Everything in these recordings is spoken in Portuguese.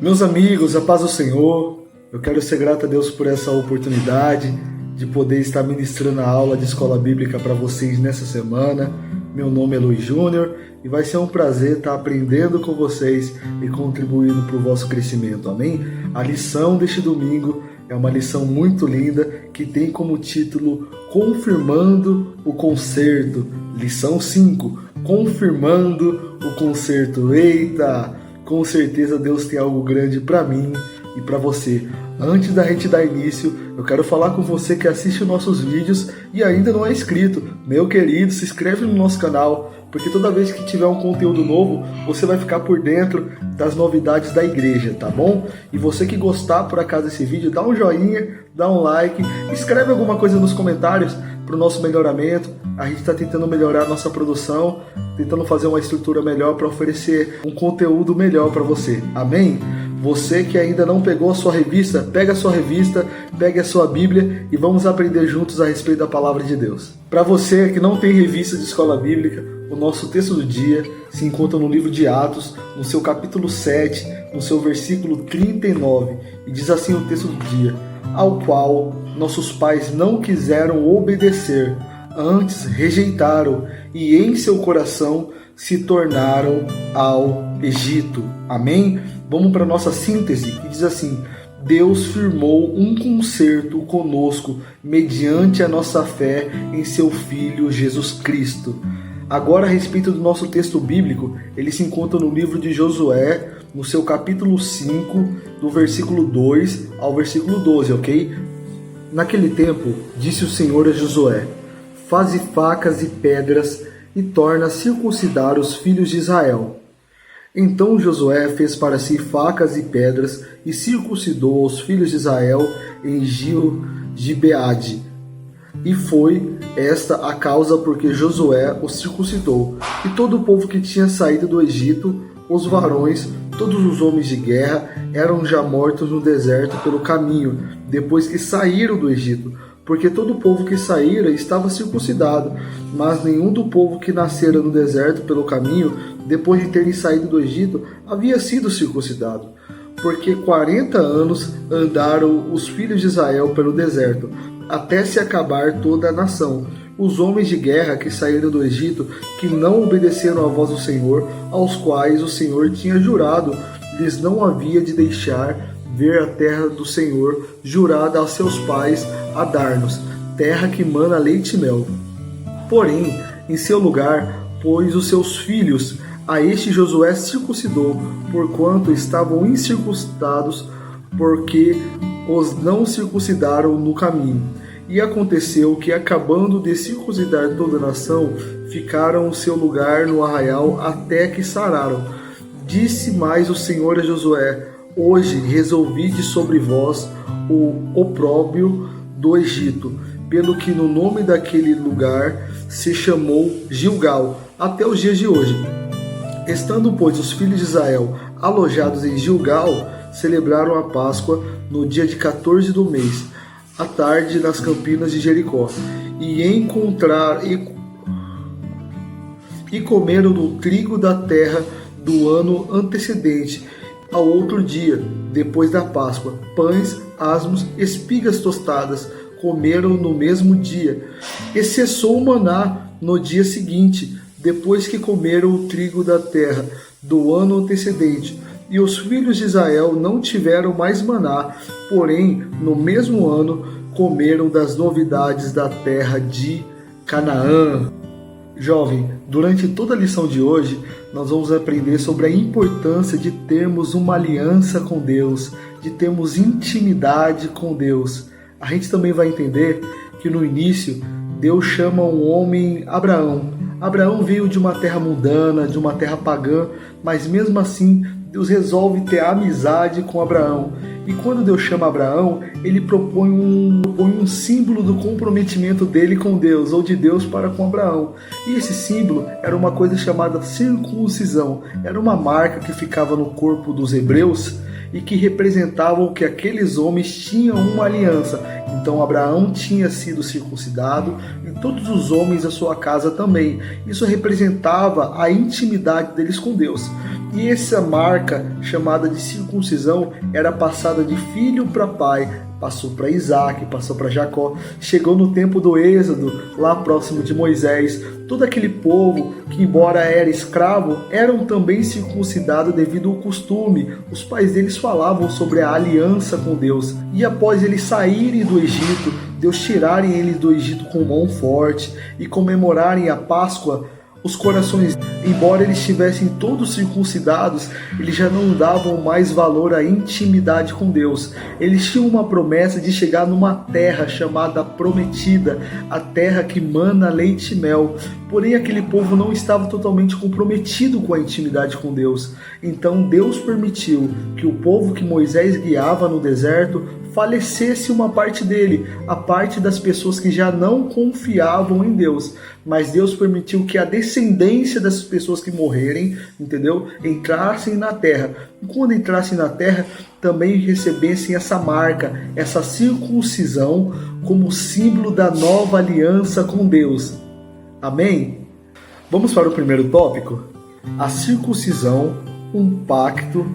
Meus amigos, a paz do Senhor, eu quero ser grato a Deus por essa oportunidade de poder estar ministrando a aula de Escola Bíblica para vocês nessa semana. Meu nome é Luiz Júnior e vai ser um prazer estar aprendendo com vocês e contribuindo para o vosso crescimento, amém? A lição deste domingo é uma lição muito linda que tem como título Confirmando o Concerto. Lição 5, Confirmando o Concerto. Eita! Com certeza Deus tem algo grande para mim e para você. Antes da gente dar início, eu quero falar com você que assiste os nossos vídeos e ainda não é inscrito. Meu querido, se inscreve no nosso canal, porque toda vez que tiver um conteúdo novo, você vai ficar por dentro das novidades da igreja, tá bom? E você que gostar por acaso desse vídeo, dá um joinha, dá um like, escreve alguma coisa nos comentários para o nosso melhoramento. A gente está tentando melhorar a nossa produção, tentando fazer uma estrutura melhor para oferecer um conteúdo melhor para você. Amém? Você que ainda não pegou a sua revista, pega a sua revista, pegue a sua Bíblia e vamos aprender juntos a respeito da Palavra de Deus. Para você que não tem revista de escola bíblica, o nosso texto do dia se encontra no livro de Atos, no seu capítulo 7, no seu versículo 39, e diz assim o texto do dia: ao qual nossos pais não quiseram obedecer, antes rejeitaram e em seu coração se tornaram ao Egito. Amém? Vamos para a nossa síntese, que diz assim: Deus firmou um concerto conosco mediante a nossa fé em seu Filho Jesus Cristo. Agora, a respeito do nosso texto bíblico, ele se encontra no livro de Josué, no seu capítulo 5, do versículo 2 ao versículo 12, ok? Naquele tempo, disse o Senhor a Josué: faze facas e pedras e torna a circuncidar os filhos de Israel. Então Josué fez para si facas e pedras e circuncidou os filhos de Israel em Gibeade. E foi esta a causa porque Josué os circuncidou. E todo o povo que tinha saído do Egito, os varões, todos os homens de guerra, eram já mortos no deserto pelo caminho, depois que saíram do Egito. Porque todo o povo que saíra estava circuncidado, mas nenhum do povo que nascera no deserto pelo caminho, depois de terem saído do Egito, havia sido circuncidado. Porque 40 anos andaram os filhos de Israel pelo deserto, até se acabar toda a nação. Os homens de guerra que saíram do Egito, que não obedeceram à voz do Senhor, aos quais o Senhor tinha jurado, lhes não havia de deixar ver a terra do Senhor, jurada aos seus pais a dar-nos, terra que mana leite e mel. Porém, em seu lugar, pôs os seus filhos. A este Josué circuncidou, porquanto estavam incircuncidados, porque os não circuncidaram no caminho. E aconteceu que, acabando de circuncidar toda a nação, ficaram o seu lugar no arraial até que sararam. Disse mais o Senhor a Josué: hoje resolvi sobre vós o opróbrio do Egito, pelo que no nome daquele lugar se chamou Gilgal, até os dias de hoje. Estando, pois, os filhos de Israel alojados em Gilgal, celebraram a Páscoa no dia de 14 do mês, à tarde, nas campinas de Jericó, e comeram do trigo da terra do ano antecedente ao outro dia, depois da Páscoa, pães, asmos, espigas tostadas, comeram no mesmo dia. E cessou o maná no dia seguinte, depois que comeram o trigo da terra do ano antecedente. E os filhos de Israel não tiveram mais maná, porém, no mesmo ano, comeram das novidades da terra de Canaã. Jovem, durante toda a lição de hoje, nós vamos aprender sobre a importância de termos uma aliança com Deus, de termos intimidade com Deus. A gente também vai entender que no início, Deus chama um homem Abraão. Abraão veio de uma terra mundana, de uma terra pagã, mas mesmo assim, Deus resolve ter amizade com Abraão. E quando Deus chama Abraão, ele propõe um símbolo do comprometimento dele com Deus, ou de Deus para com Abraão. E esse símbolo era uma coisa chamada circuncisão. Era uma marca que ficava no corpo dos hebreus e que representavam que aqueles homens tinham uma aliança. Então Abraão tinha sido circuncidado e todos os homens da sua casa também. Isso representava a intimidade deles com Deus. E essa marca, chamada de circuncisão, era passada de filho para pai, passou para Isaac, passou para Jacó, chegou no tempo do Êxodo, lá próximo de Moisés. Todo aquele povo que, embora era escravo, eram também circuncidados devido ao costume. Os pais deles falavam sobre a aliança com Deus. E após eles saírem do Egito, Deus tirarem eles do Egito com mão forte e comemorarem a Páscoa, os corações, embora eles estivessem todos circuncidados, eles já não davam mais valor à intimidade com Deus. Eles tinham uma promessa de chegar numa terra chamada Prometida, a terra que mana leite e mel. Porém, aquele povo não estava totalmente comprometido com a intimidade com Deus. Então Deus permitiu que o povo que Moisés guiava no deserto falecesse uma parte dele, a parte das pessoas que já não confiavam em Deus. Mas Deus permitiu que a descendência dessas pessoas que morrerem, entendeu? Entrassem na terra. E quando entrassem na terra, também recebessem essa marca, essa circuncisão, como símbolo da nova aliança com Deus. Amém? Vamos para o primeiro tópico? A circuncisão, um pacto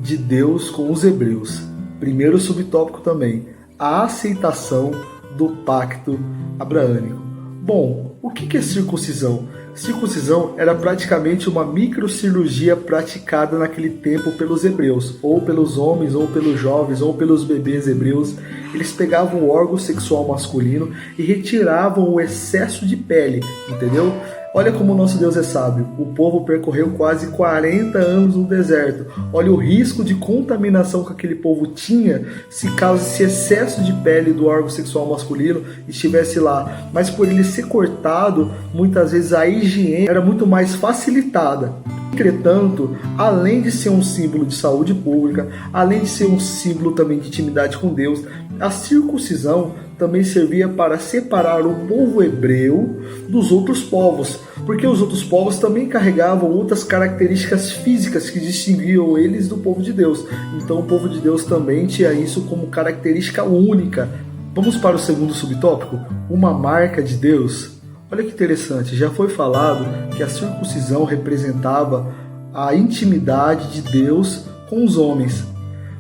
de Deus com os hebreus. Primeiro subtópico também, a aceitação do pacto abraâmico. Bom, o que é circuncisão? Circuncisão era praticamente uma microcirurgia praticada naquele tempo pelos hebreus, ou pelos homens, ou pelos jovens, ou pelos bebês hebreus. Eles pegavam o órgão sexual masculino e retiravam o excesso de pele, entendeu? Olha como o nosso Deus é sábio. O povo percorreu quase 40 anos no deserto. Olha o risco de contaminação que aquele povo tinha se caso esse excesso de pele do órgão sexual masculino estivesse lá. Mas por ele ser cortado, muitas vezes a higiene era muito mais facilitada. Entretanto, além de ser um símbolo de saúde pública, além de ser um símbolo também de intimidade com Deus, a circuncisão também servia para separar o povo hebreu dos outros povos, porque os outros povos também carregavam outras características físicas que distinguiam eles do povo de Deus. Então o povo de Deus também tinha isso como característica única. Vamos para o segundo subtópico, uma marca de Deus. Olha que interessante, já foi falado que a circuncisão representava a intimidade de Deus com os homens.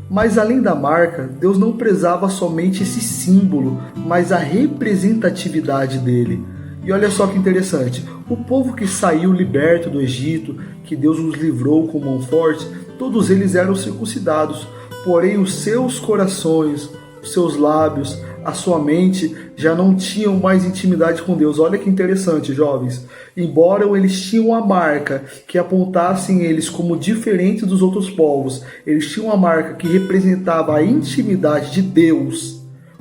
Mas além da marca, Deus não prezava somente esse símbolo, mas a representatividade dele. E olha só que interessante, o povo que saiu liberto do Egito, que Deus os livrou com mão forte, todos eles eram circuncidados, porém os seus corações, os seus lábios, a sua mente já não tinham mais intimidade com Deus. Olha que interessante, jovens. Embora eles tinham a marca que apontassem eles como diferentes dos outros povos, eles tinham a marca que representava a intimidade de Deus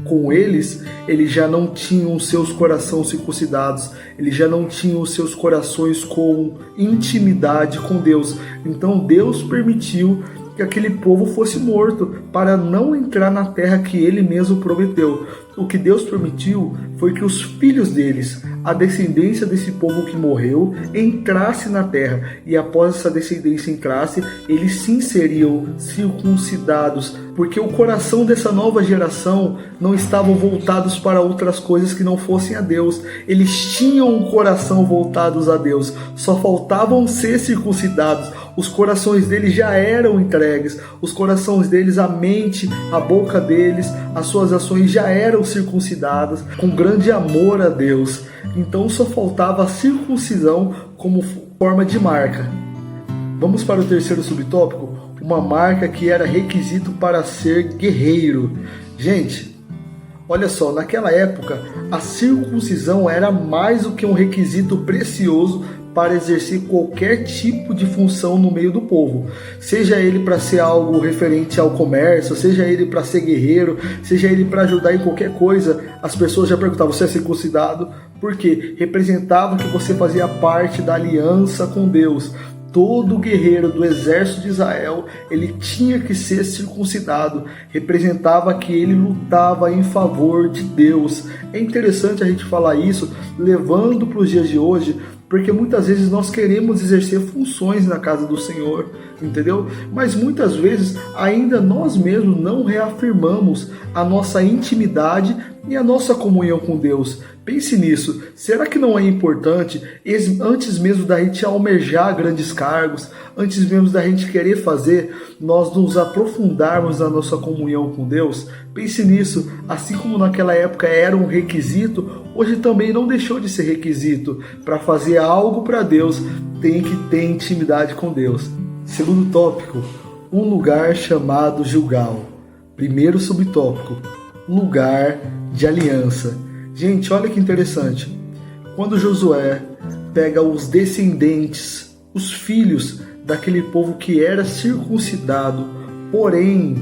com eles já não tinham seus corações circuncidados, eles já não tinham seus corações com intimidade com Deus. Então Deus permitiu que aquele povo fosse morto, para não entrar na terra que ele mesmo prometeu. O que Deus permitiu foi que os filhos deles, a descendência desse povo que morreu, entrasse na terra, e após essa descendência entrasse, eles sim seriam circuncidados, porque o coração dessa nova geração não estavam voltados para outras coisas que não fossem a Deus. Eles tinham um coração voltados a Deus, só faltavam ser circuncidados. Os corações deles já eram entregues, os corações deles, a mente, a boca deles, as suas ações já eram circuncidadas com grande amor a Deus. Então só faltava a circuncisão como forma de marca. Vamos para o terceiro subtópico, uma marca que era requisito para ser guerreiro. Gente, olha só, naquela época a circuncisão era mais do que um requisito precioso para exercer qualquer tipo de função no meio do povo, seja ele para ser algo referente ao comércio, seja ele para ser guerreiro, seja ele para ajudar em qualquer coisa. As pessoas já perguntavam: você é circuncidado? Porque representava que você fazia parte da aliança com Deus. Todo guerreiro do exército de Israel, ele tinha que ser circuncidado, representava que ele lutava em favor de Deus. É interessante a gente falar isso, levando para os dias de hoje, porque muitas vezes nós queremos exercer funções na casa do Senhor, entendeu? Mas muitas vezes ainda nós mesmos não reafirmamos a nossa intimidade E a nossa comunhão com Deus? Pense nisso. Será que não é importante, antes mesmo da gente almejar grandes cargos, antes mesmo da gente querer fazer, nós nos aprofundarmos na nossa comunhão com Deus? Pense nisso. Assim como naquela época era um requisito, hoje também não deixou de ser requisito. Para fazer algo para Deus, tem que ter intimidade com Deus. Segundo tópico, um lugar chamado Gilgal. Primeiro subtópico, lugar de aliança. Gente, olha que interessante. Quando Josué pega os descendentes, os filhos daquele povo que era circuncidado, porém,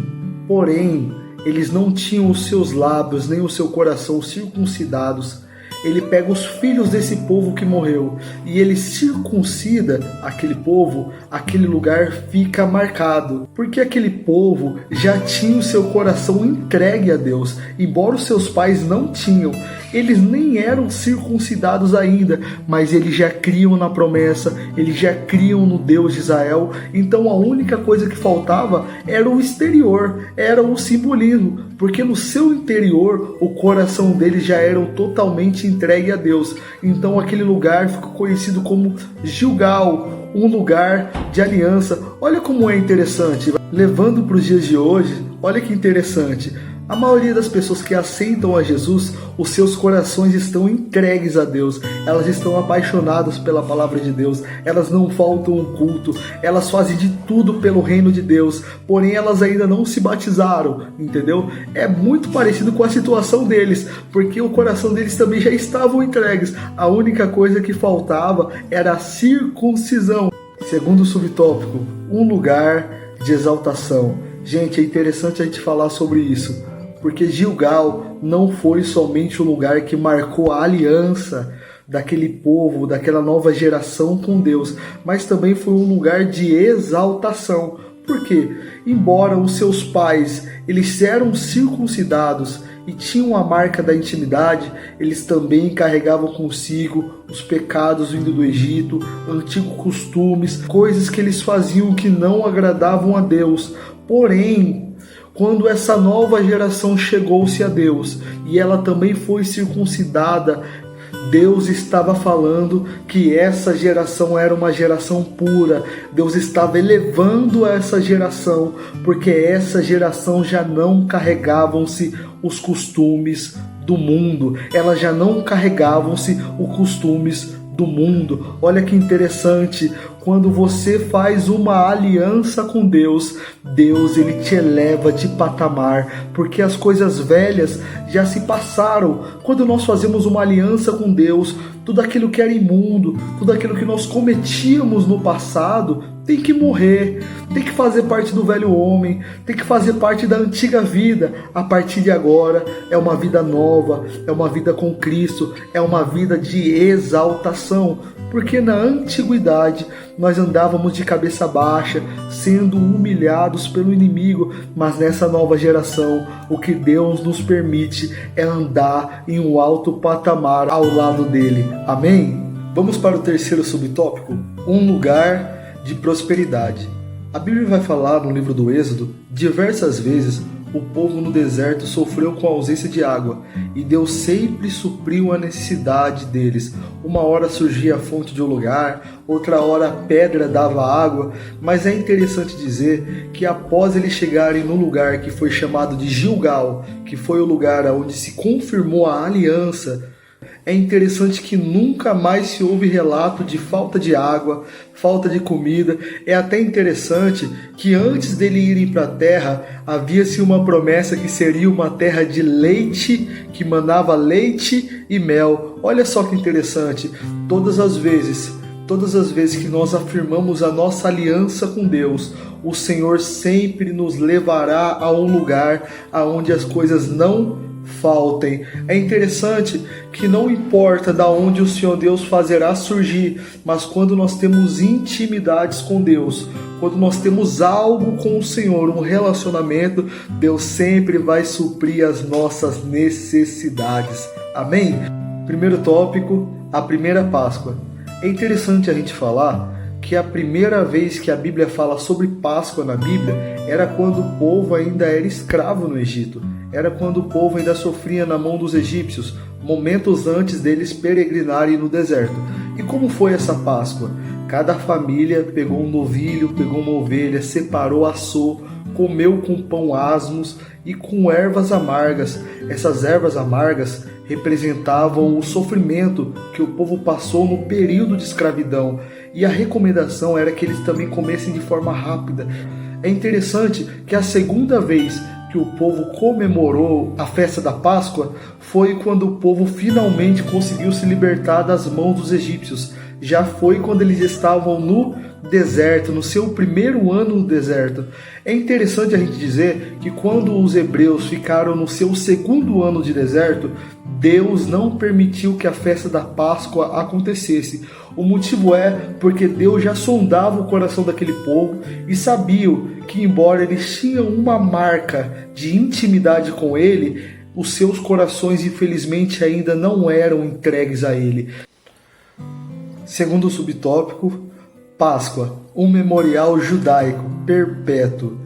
eles não tinham os seus lábios nem o seu coração circuncidados, ele pega os filhos desse povo que morreu e ele circuncida aquele povo, aquele lugar fica marcado. Porque aquele povo já tinha o seu coração entregue a Deus. Embora os seus pais não tinham, eles nem eram circuncidados ainda, mas eles já criam na promessa, eles já criam no Deus de Israel. Então a única coisa que faltava era o exterior, era o simbolismo, porque no seu interior o coração deles já era totalmente entregue a Deus. Então aquele lugar ficou conhecido como Gilgal, um lugar de aliança. Olha como é interessante, levando para os dias de hoje, olha que interessante. A maioria das pessoas que aceitam a Jesus, os seus corações estão entregues a Deus, elas estão apaixonadas pela palavra de Deus, elas não faltam um culto, elas fazem de tudo pelo reino de Deus, porém elas ainda não se batizaram, entendeu? É muito parecido com a situação deles, porque o coração deles também já estavam entregues, a única coisa que faltava era a circuncisão. Segundo subtópico, um lugar de exaltação. Gente, é interessante a gente falar sobre isso, porque Gilgal não foi somente o lugar que marcou a aliança daquele povo, daquela nova geração com Deus, mas também foi um lugar de exaltação. Por quê? Embora os seus pais, eles eram circuncidados e tinham a marca da intimidade, eles também carregavam consigo os pecados vindo do Egito, antigos costumes, coisas que eles faziam que não agradavam a Deus. Porém, quando essa nova geração chegou-se a Deus e ela também foi circuncidada, Deus estava falando que essa geração era uma geração pura. Deus estava elevando essa geração, porque essa geração já não carregavam-se os costumes do mundo. Elas já não carregavam-se os costumes do mundo. Olha que interessante, quando você faz uma aliança com Deus, Deus ele te eleva de patamar, porque as coisas velhas já se passaram. Quando nós fazemos uma aliança com Deus, tudo aquilo que era imundo, tudo aquilo que nós cometíamos no passado, tem que morrer, tem que fazer parte do velho homem, tem que fazer parte da antiga vida. A partir de agora é uma vida nova, é uma vida com Cristo, é uma vida de exaltação, porque na antiguidade nós andávamos de cabeça baixa, sendo humilhados pelo inimigo, mas nessa nova geração o que Deus nos permite é andar em um alto patamar ao lado dele. Amém? Vamos para o terceiro subtópico, um lugar de prosperidade. A Bíblia vai falar no livro do Êxodo, diversas vezes o povo no deserto sofreu com a ausência de água e Deus sempre supriu a necessidade deles. Uma hora surgia a fonte de um lugar, outra hora a pedra dava água, mas é interessante dizer que após eles chegarem no lugar que foi chamado de Gilgal, que foi o lugar onde se confirmou a aliança, é interessante que nunca mais se houve relato de falta de água, falta de comida. É até interessante que antes dele irem para a terra, havia-se uma promessa que seria uma terra de leite, que manava leite e mel. Olha só que interessante, todas as vezes que nós afirmamos a nossa aliança com Deus, o Senhor sempre nos levará a um lugar onde as coisas não faltem. É interessante que não importa da onde o Senhor Deus fazerá surgir, mas quando nós temos intimidades com Deus, quando nós temos algo com o Senhor, um relacionamento, Deus sempre vai suprir as nossas necessidades. Amém? Primeiro tópico, a primeira Páscoa. É interessante a gente falar que a primeira vez que a Bíblia fala sobre Páscoa na Bíblia era quando o povo ainda era escravo no Egito. era quando o povo ainda sofria na mão dos egípcios, momentos antes deles peregrinarem no deserto. E como foi essa Páscoa? Cada família pegou um novilho, pegou uma ovelha, separou, assou, comeu com pão asmos e com ervas amargas. Essas ervas amargas representavam o sofrimento que o povo passou no período de escravidão. E a recomendação era que eles também comessem de forma rápida. É interessante que a segunda vez que o povo comemorou a festa da Páscoa foi quando o povo finalmente conseguiu se libertar das mãos dos egípcios. Já foi quando eles estavam no deserto, no seu primeiro ano no deserto. É interessante a gente dizer que quando os hebreus ficaram no seu segundo ano de deserto, Deus não permitiu que a festa da Páscoa acontecesse. O motivo é porque Deus já sondava o coração daquele povo e sabiam que, embora eles tinham uma marca de intimidade com Ele, os seus corações infelizmente ainda não eram entregues a Ele. Segundo o subtópico, Páscoa, um memorial judaico perpétuo.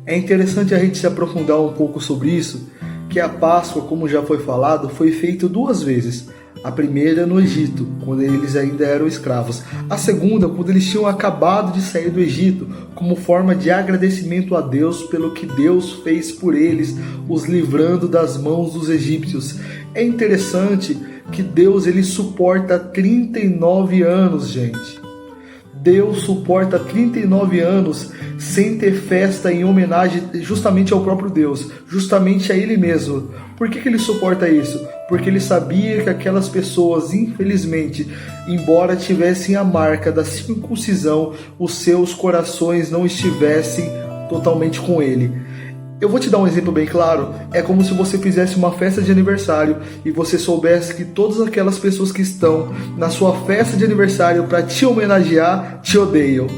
É interessante a gente se aprofundar um pouco sobre isso, que a Páscoa, como já foi falado, foi feita duas vezes. A primeira no Egito, quando eles ainda eram escravos. A segunda, quando eles tinham acabado de sair do Egito, como forma de agradecimento a Deus pelo que Deus fez por eles, os livrando das mãos dos egípcios. É interessante que Deus ele suporta 39 anos, gente. Deus suporta 39 anos sem ter festa em homenagem justamente ao próprio Deus, justamente a Ele mesmo. Por que ele suporta isso? Porque ele sabia que aquelas pessoas, infelizmente, embora tivessem a marca da circuncisão, os seus corações não estivessem totalmente com Ele. Eu vou te dar um exemplo bem claro. É como se você fizesse uma festa de aniversário e você soubesse que todas aquelas pessoas que estão na sua festa de aniversário para te homenagear, te odeiam.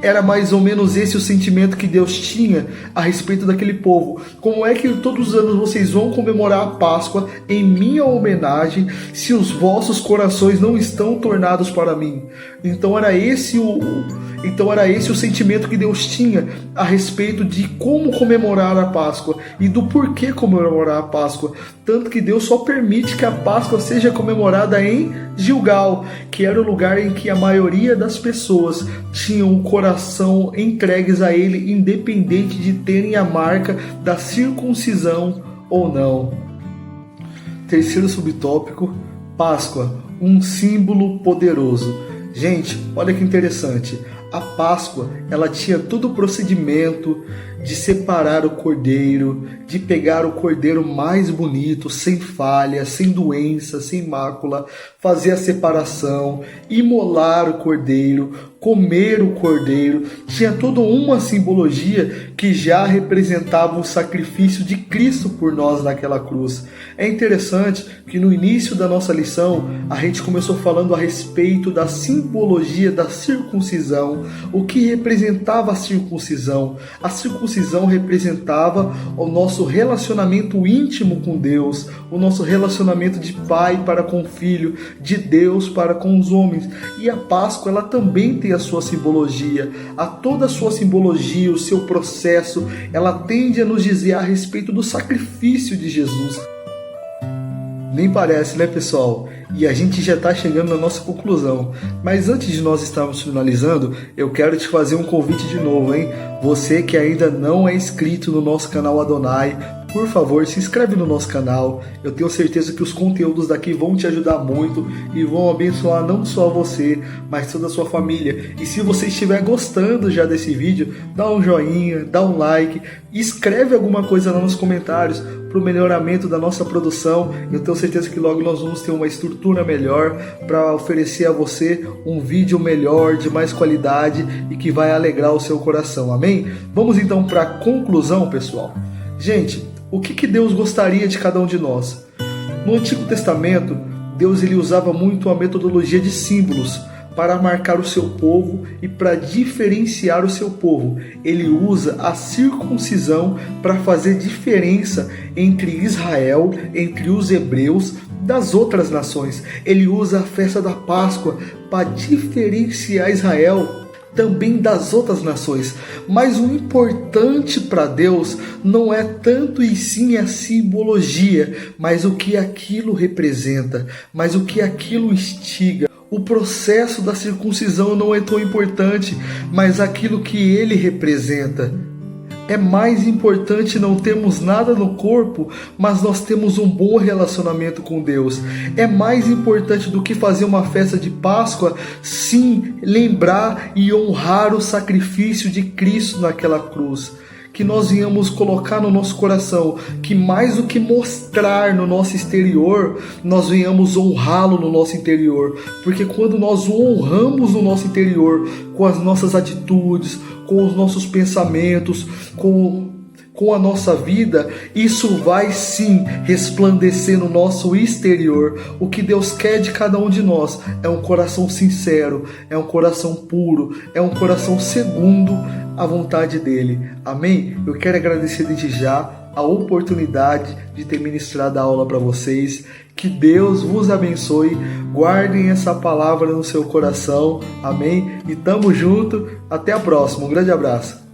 Era mais ou menos esse o sentimento que Deus tinha a respeito daquele povo. Como é que todos os anos vocês vão comemorar a Páscoa em minha homenagem se os vossos corações não estão tornados para mim? Então era esse o sentimento que Deus tinha a respeito de como comemorar a Páscoa e do porquê comemorar a Páscoa. Tanto que Deus só permite que a Páscoa seja comemorada em Gilgal, que era o lugar em que a maioria das pessoas tinham o coração entregues a Ele, independente de terem a marca da circuncisão ou não. Terceiro subtópico, Páscoa, um símbolo poderoso. Gente, olha que interessante. A Páscoa, ela tinha todo o procedimento de separar o cordeiro, de pegar o cordeiro mais bonito, sem falha, sem doença, sem mácula, fazer a separação, imolar o cordeiro, comer o cordeiro. Tinha toda uma simbologia que já representava o sacrifício de Cristo por nós naquela cruz. É interessante que no início da nossa lição, a gente começou falando a respeito da simbologia da circuncisão, o que representava a circuncisão. A circuncisão representava o nosso relacionamento íntimo com Deus, o nosso relacionamento de pai para com o filho, de Deus para com os homens. E a Páscoa, ela também tem a sua simbologia. A toda a sua simbologia, o seu processo, ela tende a nos dizer a respeito do sacrifício de Jesus. Nem parece, né, pessoal? E a gente já está chegando na nossa conclusão. Mas antes de nós estarmos finalizando, eu quero te fazer um convite de novo, hein? Você que ainda não é inscrito no nosso canal Adonai, por favor, se inscreve no nosso canal. Eu tenho certeza que os conteúdos daqui vão te ajudar muito e vão abençoar não só você, mas toda a sua família. E se você estiver gostando já desse vídeo, dá um joinha, dá um like, escreve alguma coisa lá nos comentários para o melhoramento da nossa produção. Eu tenho certeza que logo nós vamos ter uma estrutura melhor para oferecer a você um vídeo melhor, de mais qualidade e que vai alegrar o seu coração. Amém? Vamos então para a conclusão, pessoal. Gente, o que Deus gostaria de cada um de nós? No Antigo Testamento, Deus ele usava muito a metodologia de símbolos para marcar o seu povo e para diferenciar o seu povo. Ele usa a circuncisão para fazer diferença entre Israel, entre os hebreus, das outras nações. Ele usa a festa da Páscoa para diferenciar Israel também das outras nações. Mas o importante para Deus não é tanto e sim a simbologia, mas o que aquilo representa, mas o que aquilo instiga. O processo da circuncisão não é tão importante, mas aquilo que ele representa. É mais importante não termos nada no corpo, mas nós temos um bom relacionamento com Deus. É mais importante do que fazer uma festa de Páscoa, sim, lembrar e honrar o sacrifício de Cristo naquela cruz. Que nós venhamos colocar no nosso coração, que mais do que mostrar no nosso exterior, nós venhamos honrá-lo no nosso interior. Porque quando nós o honramos no nosso interior, com as nossas atitudes, com os nossos pensamentos, com a nossa vida, isso vai sim resplandecer no nosso exterior. O que Deus quer de cada um de nós é um coração sincero, é um coração puro, é um coração segundo a vontade dele. Amém? Eu quero agradecer desde já a oportunidade de ter ministrado a aula para vocês. Que Deus vos abençoe. Guardem essa palavra no seu coração. Amém? E tamo junto. Até a próxima. Um grande abraço.